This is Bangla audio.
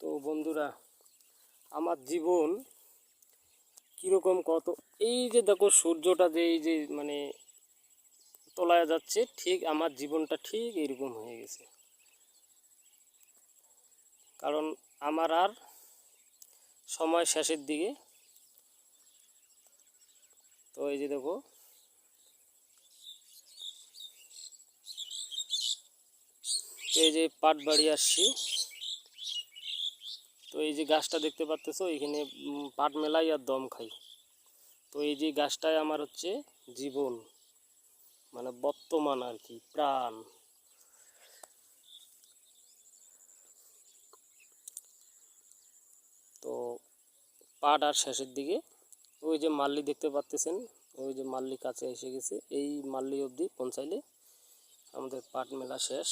তো বন্ধুরা, আমার জীবন কীরকম কত, এই যে দেখো সূর্যটা যে এই যে মানে তলায় যাচ্ছে, ঠিক আমার জীবনটা ঠিক এরকম হয়ে গেছে। কারণ আমার আর সময় শেষের দিকে। তো এই যে দেখো, এই যে পাট বাড়ি আসছি। তো এই যে গাছটা দেখতে পাচ্তেছো, এখানে পাট মেলাই আর দম খাই। তো এই যে গাছটাই আমার হচ্ছে জীবন, মানে বর্তমান আর কি, প্রাণ। তো পাট আর শেষের দিকে, ওই যে মাল্লি দেখতে পাচ্তেছেন, ওই যে মাল্লি কাছে এসে গেছে। এই মাল্লি অবধি পৌঁছাইলে আমাদের পাট মেলা শেষ।